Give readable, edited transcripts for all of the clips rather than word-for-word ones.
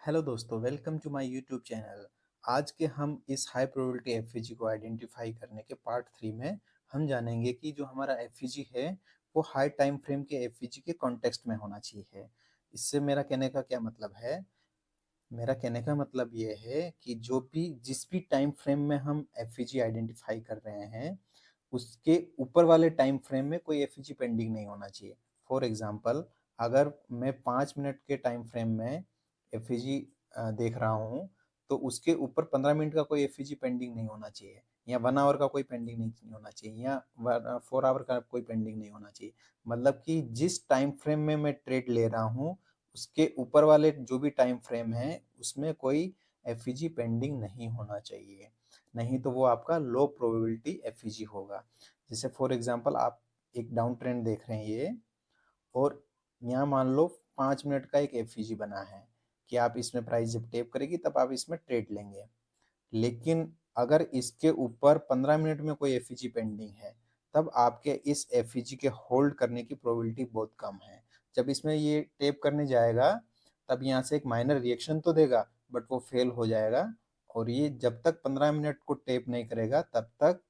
Hello दोस्तों, welcome to my YouTube channel. आज के हम इस हाई प्रोबेबिलिटी एफईजी को आइडेंटिफाई करने के पार्ट 3 में हम जानेंगे कि जो हमारा एफईजी है वो हाई टाइम फ्रेम के एफईजी के कॉन्टेक्स्ट में होना चाहिए। इससे मेरा कहने का क्या मतलब है? मेरा कहने का मतलब ये है कि जिस भी टाइम फ्रेम में हम एफईजी आइडेंटिफाई कर रहे हैं उसके ऊपर वाले टाइम फ्रेम में कोई एफईजी पेंडिंग नहीं होना चाहिए। फॉर एग्जांपल, अगर मैं 5 मिनट के टाइम फ्रेम में एफईजी देख रहा हूँ तो उसके ऊपर 15 मिनट का कोई एफईजी पेंडिंग नहीं होना चाहिए, या 1 आवर का कोई पेंडिंग नहीं होना चाहिए, या 4 आवर का कोई पेंडिंग नहीं होना चाहिए। मतलब कि जिस टाइम फ्रेम में मैं ट्रेड ले रहा हूँ उसके ऊपर वाले जो भी टाइम फ्रेम है उसमें कोई एफईजी पेंडिंग नहीं होना चाहिए, नहीं तो वो आपका लो प्रोबेबिलिटी एफईजी होगा। जैसे फॉर एग्जांपल, आप एक डाउन ट्रेंड देख रहे हैं ये, और यहाँ मान लो 5 मिनट का एक एफईजी बना है कि आप इसमें प्राइस जब टेप करेगी तब आप इसमें ट्रेड लेंगे। लेकिन अगर इसके ऊपर 15 मिनट में कोई एफईजी पेंडिंग है तब आपके इस एफईजी के होल्ड करने की प्रोबेबिलिटी बहुत कम है। जब इसमें ये टेप करने जाएगा तब यहाँ से एक माइनर रिएक्शन तो देगा बट वो फेल हो जाएगा। और ये जब तक 15 मिनट को टेप नहीं करेगा तब तक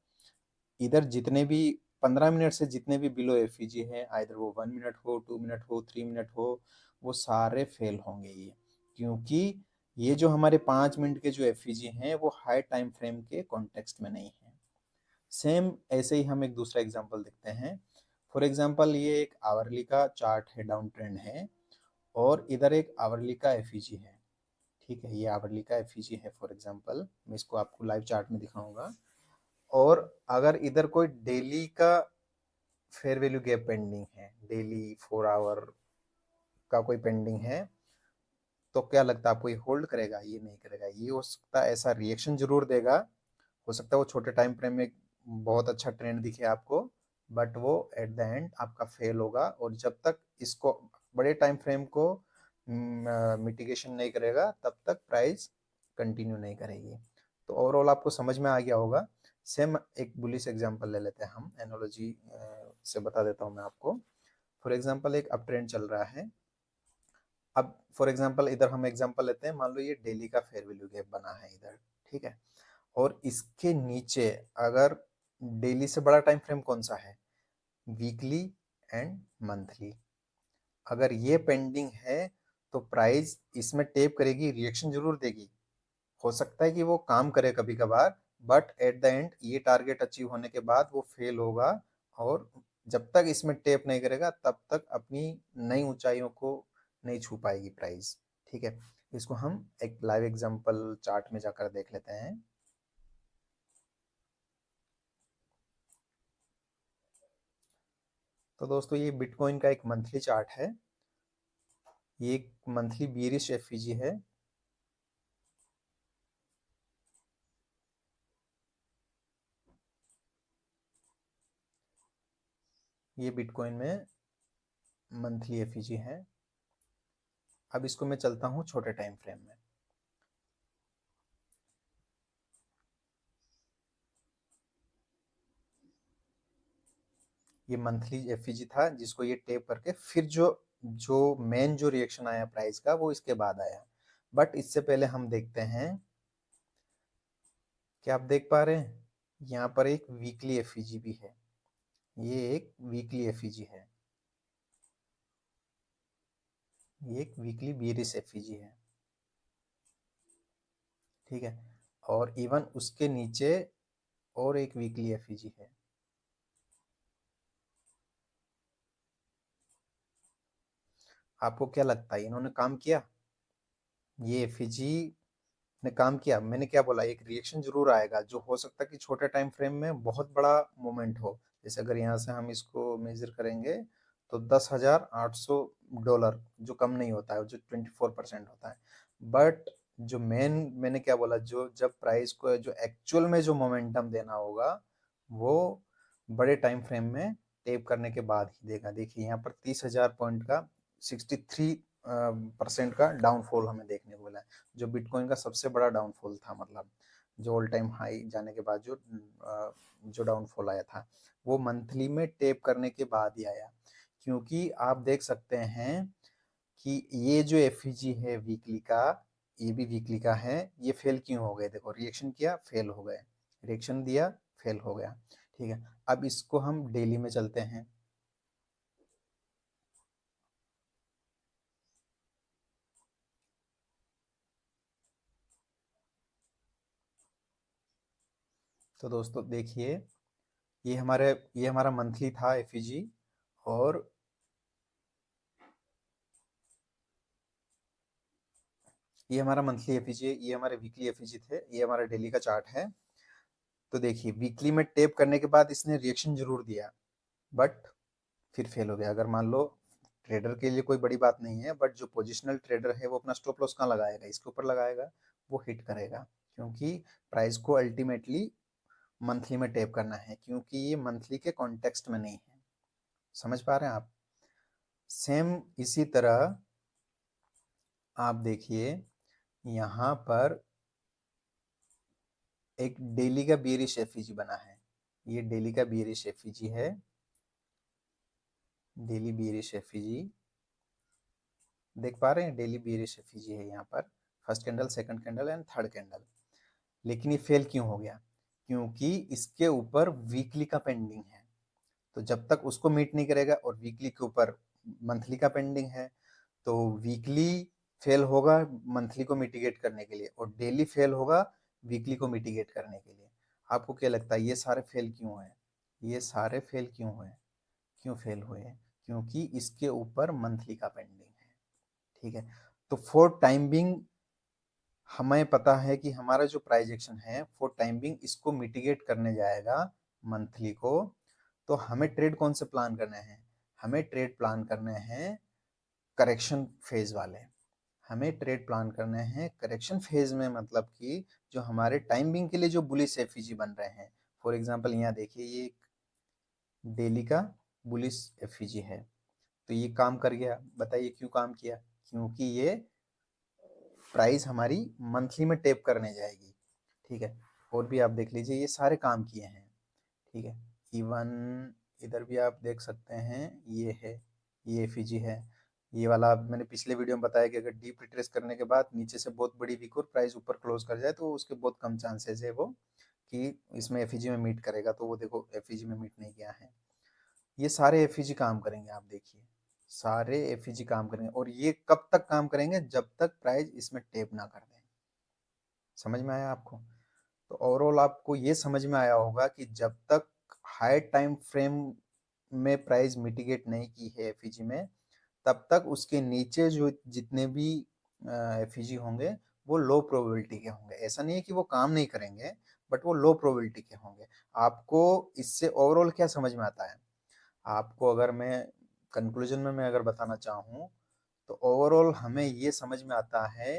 इधर जितने भी 15 मिनट से जितने भी बिलो एफईजी है, आइदर वो 1 मिनट हो, 2 मिनट हो, 3 मिनट हो, वो सारे फेल होंगे ये, क्योंकि ये जो हमारे 5 मिनट के जो एफईजी हैं वो हाई टाइम फ्रेम के कॉन्टेक्स्ट में नहीं है। सेम ऐसे ही हम एक दूसरा एग्जांपल देखते हैं। फॉर एग्जांपल, ये एक आवरली का चार्ट है, डाउन ट्रेंड है, और इधर एक आवरली का एफईजी है। ठीक है, ये आवरली का एफईजी है। फॉर एग्जांपल, मैं इसको आपको लाइव चार्ट में दिखाऊंगा। और अगर इधर कोई डेली का फेयर वैल्यू गैप पेंडिंग है, डेली 4 आवर का कोई पेंडिंग है, तो क्या लगता है आपको ये होल्ड करेगा? ये नहीं करेगा। ये हो सकता है ऐसा रिएक्शन जरूर देगा, हो सकता है वो छोटे टाइम फ्रेम में बहुत अच्छा ट्रेंड दिखे आपको, बट वो एट द एंड आपका फेल होगा। और जब तक इसको बड़े टाइम फ्रेम को मिटिगेशन नहीं करेगा तब तक प्राइस कंटिन्यू नहीं करेगी। तो ओवरऑल आपको समझ में आ गया होगा। सेम एक बुलिश एग्जांपल ले लेते हैं हम, एनालॉजी से बता देता हूँ मैं आपको। फॉर एग्जांपल, एक अप ट्रेंड चल रहा है। अब फॉर एग्जांपल इधर हम एग्जांपल लेते हैं, मान लो ये डेली का फेयर वैल्यू गैप बना है इधर। ठीक है, और इसके नीचे अगर डेली से बड़ा टाइम फ्रेम कौन सा है? Weekly and monthly. अगर ये पेंडिंग है तो प्राइस इसमें टेप करेगी, रिएक्शन जरूर देगी, हो सकता है कि वो काम करे कभी कभार, बट एट द एंड ये टारगेट अचीव होने के बाद वो फेल होगा। और जब तक इसमें टेप नहीं करेगा तब तक अपनी नई ऊंचाइयों को नहीं छू पाएगी प्राइस। ठीक है, इसको हम एक लाइव एग्जांपल चार्ट में जाकर देख लेते हैं। तो दोस्तों, ये बिटकॉइन का एक मंथली चार्ट है। ये एक मंथली बीरिश एफईजी है। ये बिटकॉइन में मंथली एफईजी है। अब इसको मैं चलता हूँ छोटे टाइम फ्रेम में। ये मंथली एफईजी था जिसको ये टेप करके फिर जो जो मेन जो रिएक्शन आया प्राइस का वो इसके बाद आया। बट इससे पहले हम देखते हैं, क्या आप देख पा रहे हैं? यहाँ पर एक वीकली एफईजी भी है। ये एक वीकली एफईजी है। ये एक वीकली बीरिश एफईजी है। ठीक है, और इवन उसके नीचे और एक वीकली एफईजी है। आपको क्या लगता है इन्होंने काम किया? ये एफईजी ने काम किया? मैंने क्या बोला, एक रिएक्शन जरूर आएगा जो हो सकता है कि छोटे टाइम फ्रेम में बहुत बड़ा मोमेंट हो। जैसे अगर यहाँ से हम इसको मेजर करेंगे तो $10,800, जो कम नहीं होता है, जो 24% होता है। बट जो मेन, मैंने क्या बोला, जो जब प्राइस को जो एक्चुअल में जो मोमेंटम देना होगा वो बड़े टाइम फ्रेम में टेप करने के बाद ही देगा। देखिए यहाँ पर 30,000 पॉइंट का 63% का डाउनफॉल हमें देखने को मिला है, जो बिटकॉइन का सबसे बड़ा डाउनफॉल था। मतलब जो ऑल टाइम हाई जाने के बाद जो डाउनफॉल आया था वो मंथली में टेप करने के बाद ही आया। क्योंकि आप देख सकते हैं कि ये जो एफईजी है वीकली का, ये भी वीकली का है। ये फेल क्यों हो गए? देखो, रिएक्शन किया, फेल हो गए, रिएक्शन दिया, फेल हो गया। ठीक है, अब इसको हम डेली में चलते हैं। तो दोस्तों देखिए, ये हमारा मंथली था एफईजी, और ये हमारा मंथली एफईजी, ये हमारे वीकली एफईजी थे, ये हमारा डेली का चार्ट है। तो देखिए, वीकली में टेप करने के बाद इसने रिएक्शन जरूर दिया, बट फिर फेल हो गया। अगर मान लो, ट्रेडर के लिए कोई बड़ी बात नहीं है, बट जो पोजिशनल ट्रेडर है वो अपना स्टॉप लॉस कहाँ लगाएगा? इसके ऊपर लगाएगा, वो हिट करेगा, क्योंकि प्राइस को अल्टीमेटली मंथली में टेप करना है, क्योंकि ये मंथली के कॉन्टेक्स्ट में नहीं है। समझ पा रहे हैं आप? सेम इसी तरह आप देखिए, यहाँ पर एक डेली का बियरिश एफईजी बना है। ये डेली का बियरिश एफईजी है, डेली बियरिश एफईजी देख पा रहे हैं? डेली बियरिश एफईजी है यहाँ पर, first candle, second candle and third candle. लेकिन ये फेल क्यों हो गया? क्योंकि इसके ऊपर वीकली का पेंडिंग है। तो जब तक उसको मीट नहीं करेगा, और वीकली के ऊपर मंथली का पेंडिंग है, तो वीकली फेल होगा मंथली को मिटिगेट करने के लिए, और डेली फेल होगा वीकली को मिटिगेट करने के लिए। आपको क्या लगता है ये सारे फेल क्यों है? ये सारे फेल क्यों हुए? क्यों फेल हुए? क्योंकि इसके ऊपर मंथली का पेंडिंग है। ठीक है, तो फॉर टाइम बिंग हमें पता है कि हमारा जो प्राइस एक्शन है फॉर टाइम बिंग इसको मिटिगेट करने जाएगा मंथली को। तो हमें ट्रेड कौन से प्लान करने हैं? हमें ट्रेड प्लान करने हैं करेक्शन फेज वाले। हमें ट्रेड प्लान करने हैं करेक्शन फेज में, मतलब कि जो हमारे टाइम बिंग के लिए जो बुलिश एफईजी बन रहे हैं। फॉर एग्जांपल यहाँ देखिए, ये डेली का बुलिश एफईजी है, तो ये काम कर गया। बताइए क्यों काम किया? क्योंकि ये प्राइस हमारी मंथली में टेप करने जाएगी। ठीक है, और भी आप देख लीजिए, ये सारे काम किए हैं। ठीक है, इवन इधर भी आप देख सकते हैं, ये है, ये एफईजी है। ये वाला मैंने पिछले वीडियो में बताया कि अगर डीप रिट्रेस करने के बाद नीचे से बहुत बड़ी वीक और प्राइस ऊपर क्लोज कर जाए, तो उसके बहुत कम चांसेस है वो कि इसमें एफईजी में मीट करेगा। तो वो देखो, एफईजी में मीट नहीं किया है। ये सारे एफईजी काम करेंगे, आप देखिए, सारे एफईजी काम करेंगे। और ये कब तक काम करेंगे? जब तक प्राइस इसमें टेप ना कर दें। समझ में आया आपको? तो ओवरऑल आपको ये समझ में आया होगा कि जब तक हाई टाइम फ्रेम में प्राइस मिटिगेट नहीं की है एफईजी में, तब तक उसके नीचे जो जितने भी एफईजी होंगे वो लो प्रोबेबिलिटी के होंगे। ऐसा नहीं है कि वो काम नहीं करेंगे, बट वो लो प्रोबेबिलिटी के होंगे। आपको इससे ओवरऑल क्या समझ में आता है? आपको अगर मैं कंक्लूजन में मैं अगर बताना चाहूँ, तो ओवरऑल हमें ये समझ में आता है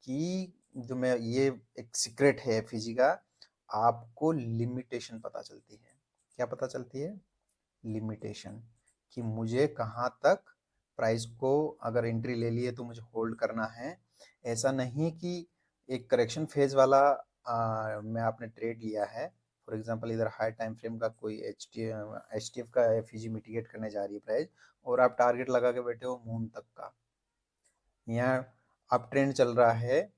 कि जो मैं ये एक सीक्रेट है एफईजी का, आपको लिमिटेशन पता चलती है। क्या पता चलती है? लिमिटेशन, कि मुझे कहाँ तक प्राइस को अगर एंट्री ले लिए तो मुझे होल्ड करना है। ऐसा नहीं कि एक करेक्शन फेज वाला में आपने ट्रेड लिया है। फॉर एग्जांपल, इधर हाई टाइम फ्रेम का कोई एच टी एफ का एफईजी मिटिगेट करने जा रही है प्राइस, और आप टारगेट लगा के बैठे हो मून तक का। यहाँ अप ट्रेंड चल रहा है,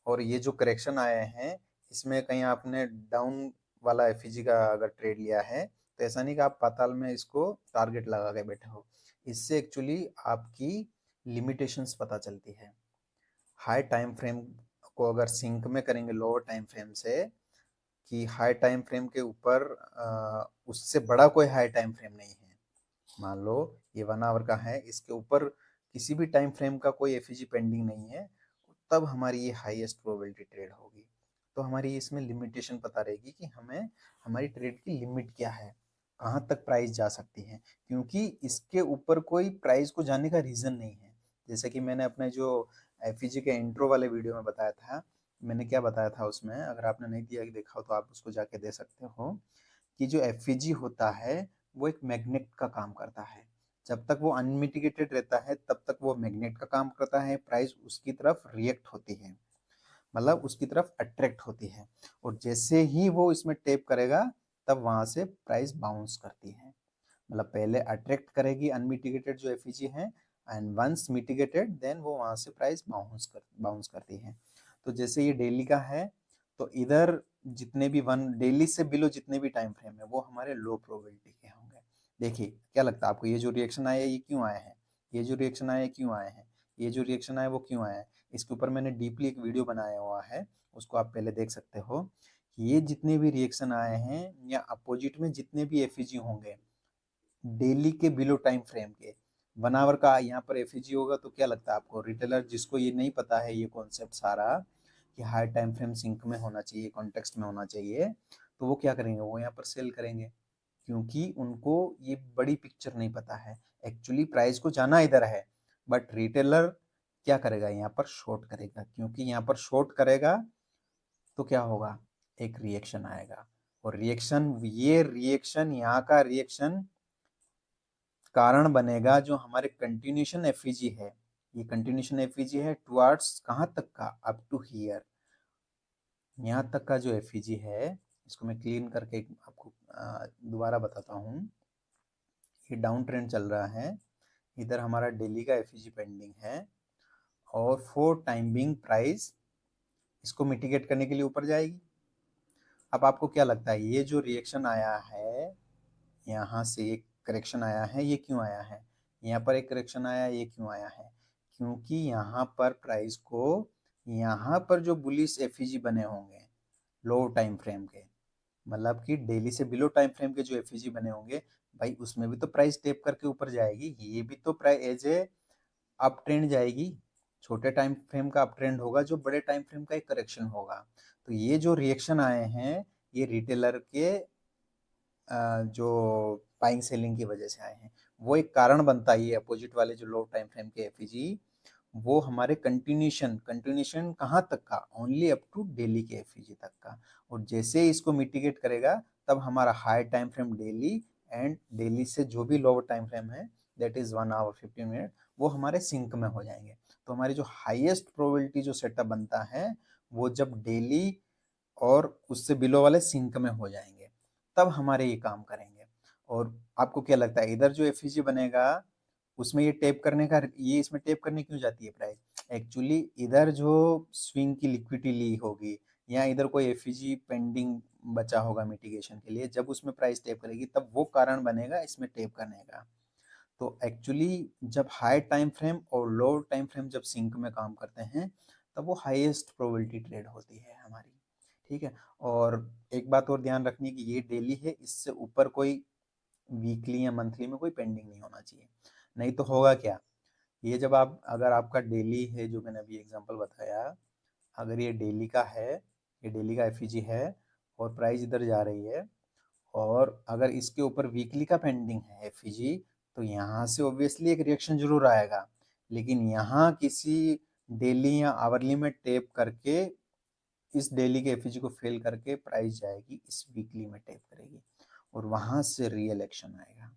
और ये जो करेक्शन आए हैं, इसमें कहीं आपने डाउन वाला एफईजी का अगर ट्रेड लिया है, तो ऐसा नहीं कि आप पाताल में इसको टारगेट लगा के बैठे हो। इससे एक्चुअली आपकी लिमिटेशंस पता चलती है। हाई टाइम फ्रेम को अगर सिंक में करेंगे लोअर टाइम फ्रेम से, कि हाई टाइम फ्रेम के ऊपर उससे बड़ा कोई हाई टाइम फ्रेम नहीं है। मान लो ये 1 आवर का है, इसके ऊपर किसी भी टाइम फ्रेम का कोई एफईजी पेंडिंग नहीं है, तब हमारी ये हाईएस्ट प्रोबेबिलिटी ट्रेड होगी। तो हमारी इसमें लिमिटेशन पता रहेगी कि हमें हमारी ट्रेड की लिमिट क्या है, कहाँ तक प्राइस जा सकती है, क्योंकि इसके ऊपर कोई प्राइस को जाने का रीज़न नहीं है। जैसे कि मैंने अपने जो एफईजी के इंट्रो वाले वीडियो में बताया था, मैंने क्या बताया था उसमें, अगर आपने नहीं दिया देखा हो तो आप उसको जाके दे सकते हो, कि जो एफईजी होता है वो एक मैग्नेट का काम करता है। जब तक वो अनमिटिगेटेड रहता है तब तक वो मैग्नेट का काम करता है, प्राइस उसकी तरफ रिएक्ट होती है, मतलब उसकी तरफ अट्रैक्ट होती है। और जैसे ही वो इसमें टेप करेगा, तब वहां से प्राइस बाउंस करती है। मतलब पहले अट्रैक्ट करेगी अनमिटिगेटेड जो एफईजी है, एंड वंस मिटिगेटेड देन वो वहां से प्राइस बाउंस करती है। तो जैसे ये डेली का है, तो इधर जितने भी वन डेली से बिलो जितने भी टाइम फ्रेम है वो हमारे लो प्रोबेबिलिटी के होंगे। देखिए क्या लगता है आपको, ये जो रिएक्शन आया ये क्यों आया है, ये जो रिएक्शन आया क्यों आया है, ये जो रिएक्शन आया वो क्यों आया है। इसके ऊपर मैंने डीपली एक वीडियो बनाया हुआ है, उसको आप पहले देख सकते हो। ये जितने भी रिएक्शन आए हैं या अपोजिट में जितने भी एफईजी होंगे डेली के बिलो टाइम फ्रेम के, 1 आवर का यहाँ पर एफईजी होगा, तो क्या लगता है आपको रिटेलर जिसको ये नहीं पता है ये कॉन्सेप्ट सारा कि हाई टाइम फ्रेम सिंक में होना चाहिए, कॉन्टेक्स्ट में होना चाहिए, तो वो क्या करेंगे, वो यहाँ पर सेल करेंगे, क्योंकि उनको ये बड़ी पिक्चर नहीं पता है। एक्चुअली प्राइस को जाना इधर है, बट रिटेलर क्या करेगा, यहाँ पर शॉर्ट करेगा, क्योंकि यहाँ पर शॉर्ट करेगा तो क्या होगा, एक रिएक्शन आएगा, और रिएक्शन, ये रिएक्शन यहाँ का रिएक्शन कारण बनेगा जो हमारे कंटिन्यूशन एफईजी है, ये कंटिन्यूशन एफईजी है टुवर्ड्स कहाँ तक का, अप टू हियर, यहाँ तक का जो एफईजी है, इसको मैं क्लीन करके आपको दोबारा बताता हूँ। ये डाउन ट्रेंड चल रहा है, इधर हमारा डेली का एफईजी पेंडिंग है, और फॉर टाइम बिंग प्राइस इसको मिटिगेट करने के लिए ऊपर जाएगी। अब आपको क्या लगता है ये जो रिएक्शन आया है, यहाँ से एक करेक्शन आया है, ये क्यों आया है, यहाँ पर एक करेक्शन आया, ये क्यों आया है, क्योंकि यहाँ पर प्राइस को, यहाँ पर जो बुलिश एफईजी बने होंगे लो टाइम फ्रेम के, मतलब कि डेली से बिलो टाइम फ्रेम के जो एफईजी बने होंगे, भाई उसमें भी तो प्राइस टेप करके ऊपर जाएगी, ये भी तो price as a up trend जाएगी, छोटे टाइम फ्रेम का अप ट्रेंड होगा जो बड़े टाइम फ्रेम का एक करेक्शन होगा। तो ये जो रिएक्शन आए हैं ये रिटेलर के जो बाइंग सेलिंग की वजह से आए हैं, वो एक कारण बनता है। ये अपोजिट वाले जो लो टाइम फ्रेम के एफईजी, वो हमारे कंटिन्यूशन कंटिन्यूशन कहाँ तक का, ओनली अप टू डेली के एफईजी तक का, और जैसे इसको मिटिगेट करेगा तब हमारा high time frame daily and daily से जो भी लोअर टाइम फ्रेम है, दैट इज 1 आवर 15 मिनट, वो हमारे सिंक में हो जाएंगे। तो हमारी जो हाईएस्ट प्रोबेबिलिटी जो सेटअप बनता है वो जब डेली और उससे बिलो वाले सिंक में हो जाएंगे, तब हमारे ये काम करेंगे। और आपको क्या लगता है इधर जो एफईजी बनेगा उसमें ये टेप करने का, ये इसमें टेप करने क्यों जाती है प्राइस, एक्चुअली इधर जो स्विंग की लिक्विडिटी ली होगी या इधर कोई एफईजी पेंडिंग बचा होगा मिटिगेशन के लिए, जब उसमें प्राइस टेप करेगी तब वो कारण बनेगा इसमें टेप करने का। तो एक्चुअली जब हाई टाइम फ्रेम और लो टाइम फ्रेम जब सिंक में काम करते हैं तब वो हाईएस्ट प्रोबेबिलिटी ट्रेड होती है हमारी। ठीक है, और एक बात और ध्यान रखनी है कि ये डेली है, इससे ऊपर कोई वीकली या मंथली में कोई पेंडिंग नहीं होना चाहिए, नहीं तो होगा क्या, ये जब आप, अगर आपका डेली है जो मैंने अभी एग्जांपल बताया, अगर ये डेली का है, ये डेली का एफईजी है और प्राइस इधर जा रही है, और अगर इसके ऊपर वीकली का पेंडिंग है एफईजी, तो यहाँ से ऑब्वियसली एक रिएक्शन जरूर आएगा, लेकिन यहाँ किसी डेली या आवरली में टेप करके इस डेली के एफईजी को फेल करके प्राइस जाएगी इस वीकली में टेप करेगी, और वहां से रियल एक्शन आएगा।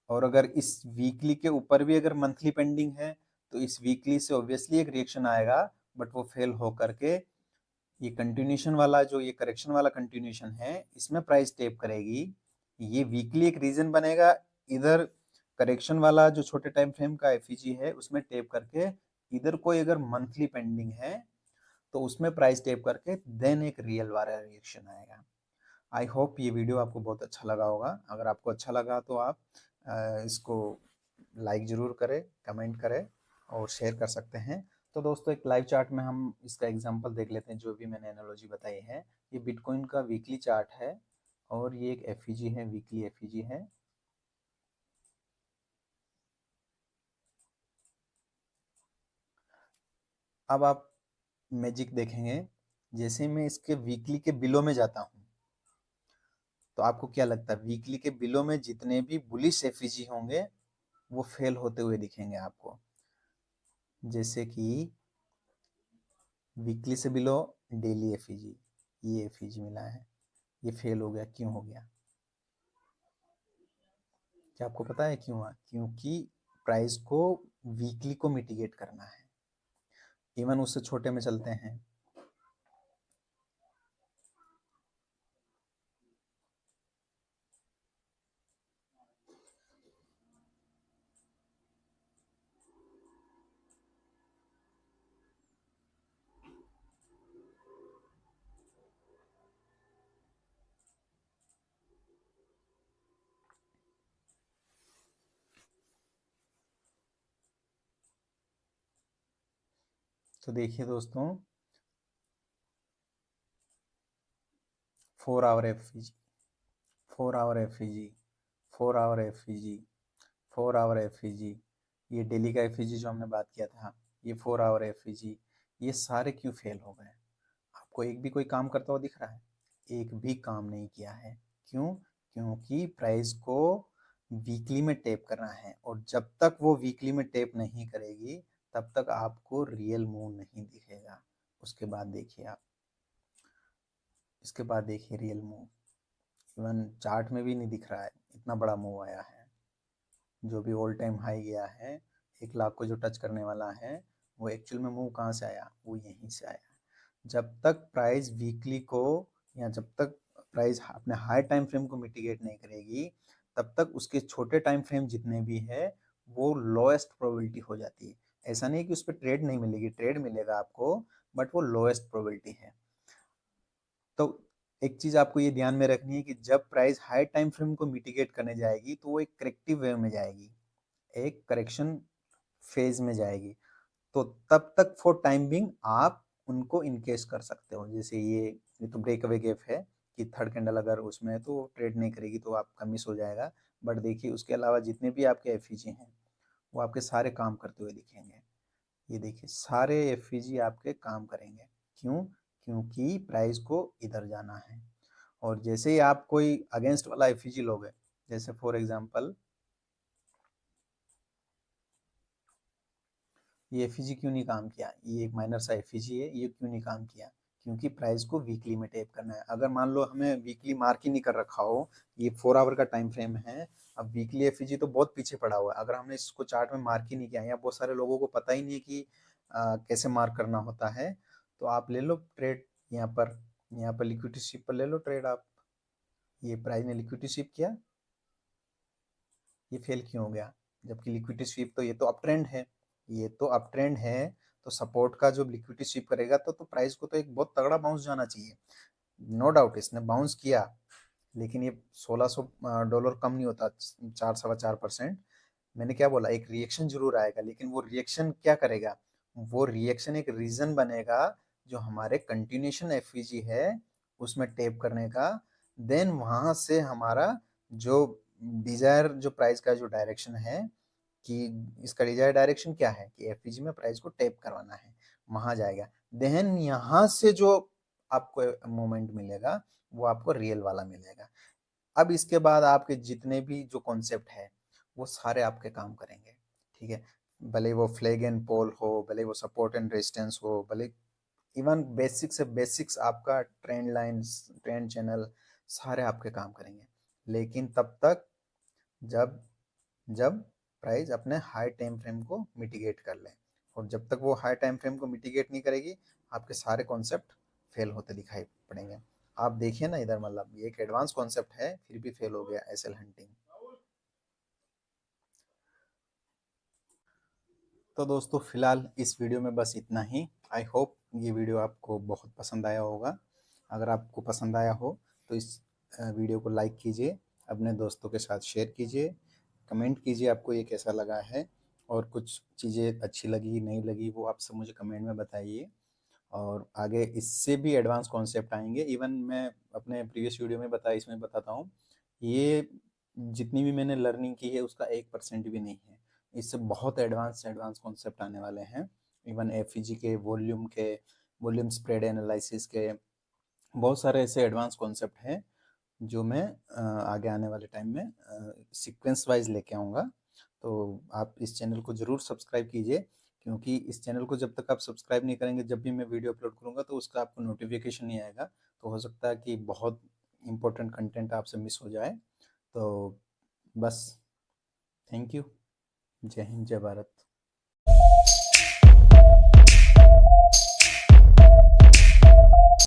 और अगर इस वीकली के ऊपर भी अगर मंथली पेंडिंग है तो इस वीकली से ऑब्वियसली एक रिएक्शन आएगा, बट वो फेल हो करके ये कंटिन्यूशन वाला जो ये करेक्शन वाला कंटिन्यूशन है इसमें प्राइस टेप करेगी, ये वीकली एक रीजन बनेगा, इधर करेक्शन वाला जो छोटे टाइम फ्रेम का एफईजी है उसमें टेप करके, इधर कोई अगर मंथली पेंडिंग है तो उसमें प्राइस टेप करके देन एक रियल वाला रिएक्शन आएगा। आई होप ये वीडियो आपको बहुत अच्छा लगा होगा, अगर आपको अच्छा लगा तो आप इसको लाइक ज़रूर करें, कमेंट करें और शेयर कर सकते हैं। तो दोस्तों एक लाइव चार्ट में हम इसका एग्जांपल देख लेते हैं, जो भी मैंने एनालॉजी बताई है, ये बिटकॉइन का वीकली चार्ट है और ये एक एफईजी है, वीकली एफईजी है। अब आप मैजिक देखेंगे, जैसे मैं इसके वीकली के बिलो में जाता हूँ तो आपको क्या लगता है वीकली के बिलो में जितने भी बुलिश एफईजी होंगे वो फेल होते हुए दिखेंगे आपको, जैसे कि वीकली से बिलो डेली एफईजी, ये एफईजी मिला है, ये फेल हो गया, क्यों हो गया, क्या आपको पता है क्यों हुआ, क्योंकि प्राइस को वीकली को मिटिगेट करना है, इवन उससे छोटे में चलते हैं। तो देखिए दोस्तों, 4 hour FEG, 4 hour FEG, 4 hour FEG, 4 hour FEG, ये डेली का एफईजी जो हमने बात किया था, ये 4 आवर एफईजी, ये सारे क्यों फेल हो गए? आपको एक भी कोई काम करता हुआ दिख रहा है? एक भी काम नहीं किया है। क्यों? क्योंकि प्राइस को वीकली में टैप करना है, और जब तक वो वीकली में टैप नहीं करेगी तब तक आपको रियल मूव नहीं दिखेगा। उसके बाद देखिए आप, इसके बाद देखिए रियल मूव, इवन चार्ट में भी नहीं दिख रहा है, इतना बड़ा मूव आया है। जो भी ऑल टाइम हाई गया है, 1 लाख को जो टच करने वाला है, वो एक्चुअल में मूव कहाँ से आया? वो यहीं से आया। जब तक प्राइस वीकली को, या जब तक प्राइस अपने हाई टाइम फ्रेम को मिटिगेट नहीं करेगी, तब तक उसके छोटे टाइम फ्रेम जितने भी है वो लोएस्ट प्रोबेबिलिटी हो जाती है। ऐसा नहीं कि उस पर ट्रेड नहीं मिलेगी, ट्रेड मिलेगा आपको, बट वो लोएस्ट प्रोबेबिलिटी है। तो एक चीज आपको ये ध्यान में रखनी है कि जब प्राइस हाई टाइम फ्रेम को मिटिगेट करने जाएगी तो वो एक करेक्टिव वे में जाएगी, एक करेक्शन फेज में जाएगी। तो तब तक फॉर टाइम बिंग आप उनको इनकेस कर सकते हो। जैसे ये तो ब्रेक अवे गैप है कि थर्ड कैंडल अगर उसमें है तो ट्रेड नहीं करेगी तो आपका मिस हो जाएगा। बट देखिए उसके अलावा जितने भी आपके एफईजी हैं वो आपके सारे काम करते हुए दिखेंगे। ये देखिए सारे एफईजी आपके काम करेंगे। क्यों? क्योंकि प्राइस को इधर जाना है। और जैसे ही आप कोई अगेंस्ट वाला एफईजी लोगे, जैसे फॉर एग्जांपल ये एफईजी क्यों नहीं काम किया, ये एक माइनर सा एफईजी है, ये क्यों नहीं काम किया? क्योंकि प्राइस को वीकली में टैप करना है। अगर मान लो हमें वीकली मार्क ही नहीं कर रखा हो, ये 4 आवर का टाइम फ्रेम है, अब वीकली एफईजी तो बहुत पीछे पड़ा हुआ है, अगर हमने इसको चार्ट में मार्क ही नहीं किया, या बहुत सारे लोगों को पता ही नहीं है कि कैसे मार्क करना होता है, तो आप ले लो ट्रेड यहाँ पर, यहाँ पर लिक्विडिटी स्वीप पर ले लो ट्रेड आप। ये प्राइस ने लिक्विडिटी स्वीप किया, ये फेल क्यों हो गया? जबकि लिक्विडिटी स्वीप तो, ये तो अप ट्रेंड है, ये तो अप ट्रेंड है, तो सपोर्ट का जो लिक्विडिटी स्वीप करेगा तो प्राइस को तो एक बहुत तगड़ा बाउंस जाना चाहिए। नो डाउट इसने बाउंस किया, लेकिन ये $1600 कम नहीं होता, 4 सवा 4%। मैंने क्या बोला, एक रिएक्शन जरूर आएगा, लेकिन वो रिएक्शन क्या करेगा? वो रिएक्शन एक रीजन बनेगा जो हमारे कंटिन्यूएशन एफईजी है उसमें टेप करने का। देन वहां से हमारा जो डिजायर, जो प्राइस का जो डायरेक्शन है, कि इसका डिजायर डायरेक्शन क्या है कि एफईजी में प्राइस को टेप करवाना है, वहां जाएगा। देन यहाँ से जो आपको मोमेंट मिलेगा वो आपको रियल वाला मिलेगा। अब इसके बाद आपके जितने भी जो कॉन्सेप्ट है वो सारे आपके काम करेंगे। ठीक है, भले वो फ्लैग एंड पोल हो, भले वो सपोर्ट एंड रेजिस्टेंस हो, भले इवन बेसिक से बेसिक्स आपका ट्रेंड लाइंस, ट्रेंड चैनल, सारे आपके काम करेंगे। लेकिन तब तक जब जब प्राइस अपने हाई टाइम फ्रेम को मिटिगेट कर ले, और जब तक वो हाई टाइम फ्रेम को मिटिगेट नहीं करेगी आपके सारे कॉन्सेप्ट फेल होते दिखाई पड़ेंगे। आप देखिए ना इधर, मतलब ये एक एडवांस कॉन्सेप्ट है फिर भी फेल हो गया, एसएल हंटिंग। तो दोस्तों फिलहाल इस वीडियो में बस इतना ही। आई होप ये वीडियो आपको बहुत पसंद आया होगा। अगर आपको पसंद आया हो तो इस वीडियो को लाइक कीजिए, अपने दोस्तों के साथ शेयर कीजिए, कमेंट कीजिए आपको ये कैसा लगा है, और कुछ चीज़ें अच्छी लगी नहीं लगी वो आप सब मुझे कमेंट में बताइए। और आगे इससे भी एडवांस कॉन्सेप्ट आएंगे, इवन मैं अपने प्रीवियस वीडियो में बताया, इसमें बताता हूँ, ये जितनी भी मैंने लर्निंग की है उसका 1% भी नहीं है। इससे बहुत एडवांस एडवांस कॉन्सेप्ट आने वाले हैं, इवन एफईजी के, वॉल्यूम स्प्रेड एनालिसिस के, बहुत सारे ऐसे एडवांस कॉन्सेप्ट हैं जो मैं आगे आने वाले टाइम में सीक्वेंस वाइज लेके आऊँगा। तो आप इस चैनल को ज़रूर सब्सक्राइब कीजिए, क्योंकि इस चैनल को जब तक आप सब्सक्राइब नहीं करेंगे, जब भी मैं वीडियो अपलोड करूँगा तो उसका आपको नोटिफिकेशन नहीं आएगा। तो हो सकता है कि बहुत इंपॉर्टेंट कंटेंट आपसे मिस हो जाए। तो बस, थैंक यू। जय हिंद, जय भारत।